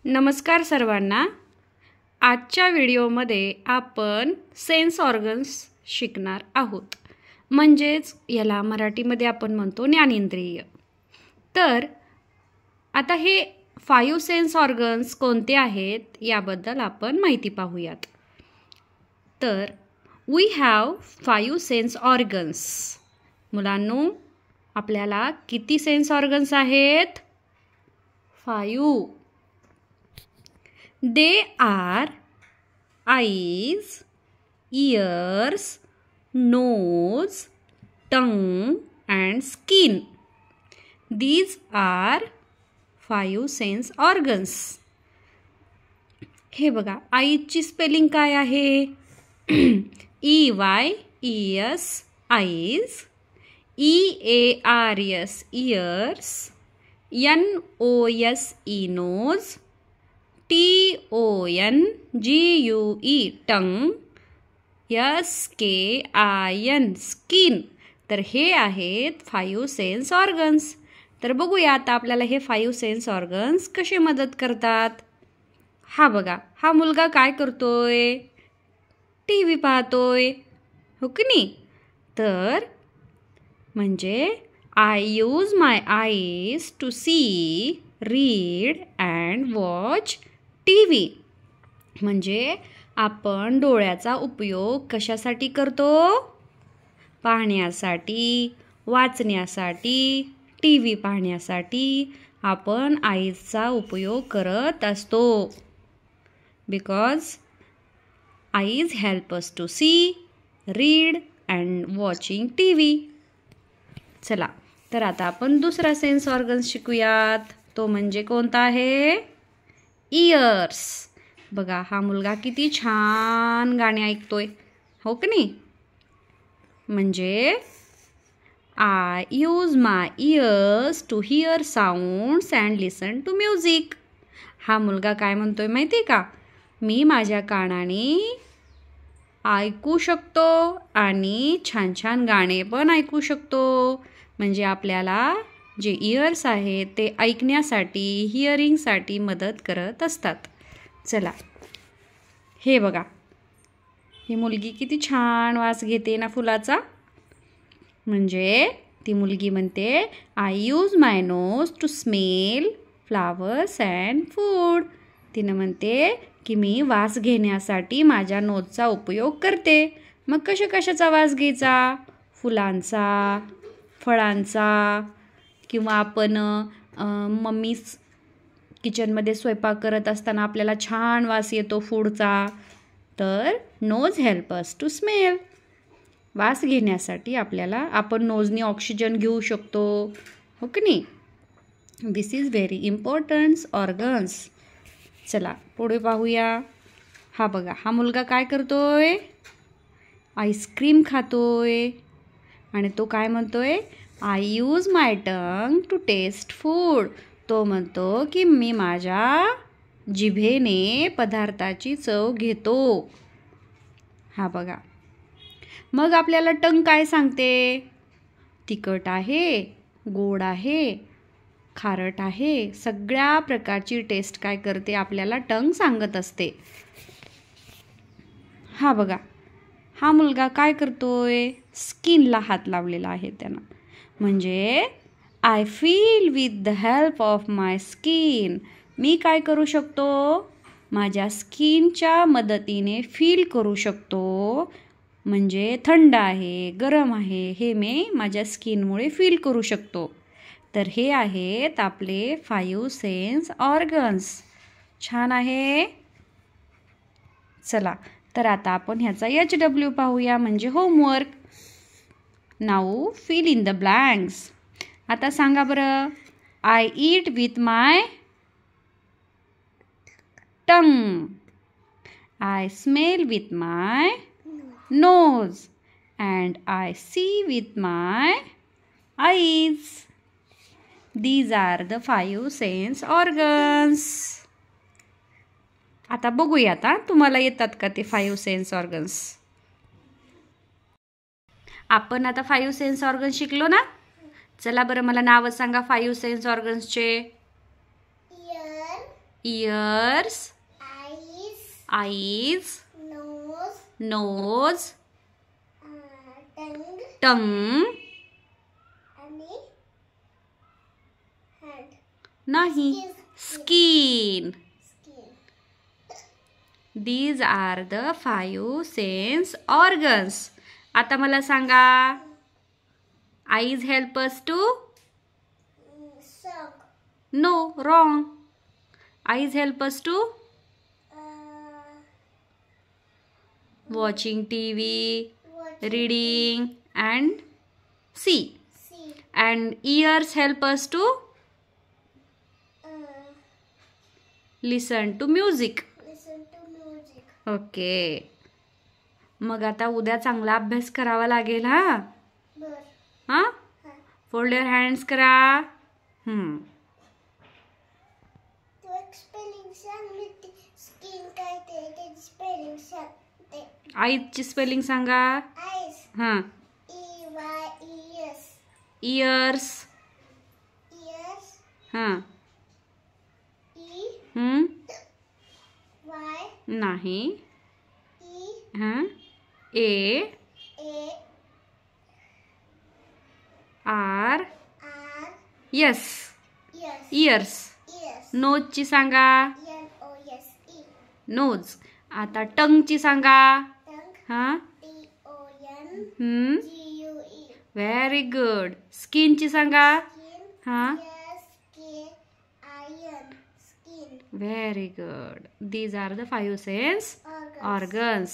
नमस्कार सर्वांना. आजच्या व्हिडिओमध्ये आपण सेन्स ऑर्गन्स शिकणार आहोत. म्हणजेच याला मराठीमध्ये आपण म्हणतो ज्ञानेंद्रिय. तर आता हे 5 सेन्स ऑर्गन्स कोणते आहेत याबद्दल आपण माहिती पाहूयात. तर वी हॅव 5 सेन्स ऑर्गन्स. मुलांनो, आपल्याला किती सेन्स ऑर्गन्स आहेत? 5. They are eyes, ears, nose, tongue and skin. These are 5 sense organs. हे बघा, आईची स्पेलिंग काय आहे? EYES eyes, EARS ears, NOSE nose, TONGUE tongue, SKIN skin. तर हे आहेत 5 सेन्स ऑर्गन्स. तर बघूया आता आपल्याला हे 5 सेन्स ऑर्गन्स कसे मदत करतात. हा बघा, हा मुलगा काय करतोय? TV पाहतोय, हो की नाही? तर म्हणजे I use my eyes to see, read and watch TV. म्हणजे आपण डोळ्याचा उपयोग कशासाठी करतो? पाहण्यासाठी, वाचण्यासाठी, TV पाहण्यासाठी आपण आईचा उपयोग करत असतो. Because eyes help us to see, read and watching TV. चला, तर आता आपण दुसरा सेन्स ऑर्गन शिकूयात. तो म्हणजे कोणता आहे? इयर्स. बघा, हा मुलगा किती छान गाणे ऐकतोय, हो की नाही? म्हणजे I use my ears to hear sounds and listen to music. हा मुलगा काय म्हणतोय माहिती आहे का? मी माझ्या कानाने ऐकू शकतो आणि छान छान गाणे पण ऐकू शकतो. म्हणजे आपल्याला जे इयर्स आहेत ते ऐकण्यासाठी, हिअरिंगसाठी मदत करत असतात. चला, हे बघा, ही मुलगी किती छान वास घेते ना फुलाचा. म्हणजे ती मुलगी म्हणते I use my nose to smell flowers and food. तिनं म्हणते की मी वास घेण्यासाठी माझ्या नोजचा उपयोग करते. मग कशाचा वास घ्यायचा? फुलांचा, फळांचा, किंवा आपण मम्मी किचनमध्ये स्वयंपाक करत असताना आपल्याला छान वास येतो फूडचा. तर nose help us to smell. वास घेण्यासाठी आपण नोजने ऑक्सिजन घेऊ शकतो, हो की नाही? दिस इज व्हेरी इम्पॉर्टंट ऑर्गन्स. चला पुढे पाहूया. हा बघा, हा मुलगा काय करतोय? आईस्क्रीम खातोय. आणि तो काय म्हणतोय? I use my tongue to taste food. तो म्हणतो की मी माझ्या जिभेने पदार्थाची चव घेतो. हा बघा, मग आपल्याला टंग काय सांगते? तिखट आहे, गोड आहे, खारट आहे, सगळ्या प्रकारची टेस्ट काय करते? आपल्याला टंग सांगत असते. हा बघा, हा मुलगा काय करतोय? स्किनला हात लावलेला आहे त्यानं. म्हणजे I feel with the help of my skin. मी काय करू शकतो? माझ्या स्किनच्या मदतीने फील करू शकतो. म्हणजे थंड आहे, गरम आहे, हे मी माझ्या स्किनमुळे फील करू शकतो. तर हे आहेत आपले 5 सेन्स ऑर्गन्स. छान आहे. चला, तर आता आपण ह्याचा HW पाहूया, म्हणजे homework. Now fill in the blanks. आता सांगा बरं. I eat with my tongue. I smell with my nose. And I see with my eyes. These are the 5 sense organs. आता बघूया, तुम्हाला येतात का ते 5 सेन्स ऑर्गन्स? आपण आता 5 सेन्स ऑर्गन्स शिकलो ना. चला बरं, मला नावं सांगा 5 sense ऑर्गन्सचे. ears, eyes, nose, tongue, नाही, skin. These are the 5 sense organs. आता मला सांगा, eyes help us to? No, wrong. Eyes help us to? Watching TV, reading and see. And ears help us to? Listen to music. Okay. मग आता उद्या चांगला अभ्यास करावा लागेल. हा, फोल्ड युअर हँड्स करा. आईची स्पेलिंग सांगा. हां, इयर्स. हां, नाही. हां, ए आर यस, इयर्स. नोजची सांगा. नोज. आता टंगची सांगा. हां, व्हेरी गुड. स्किनची सांगा. हां, very good. These are the 5 sense organs.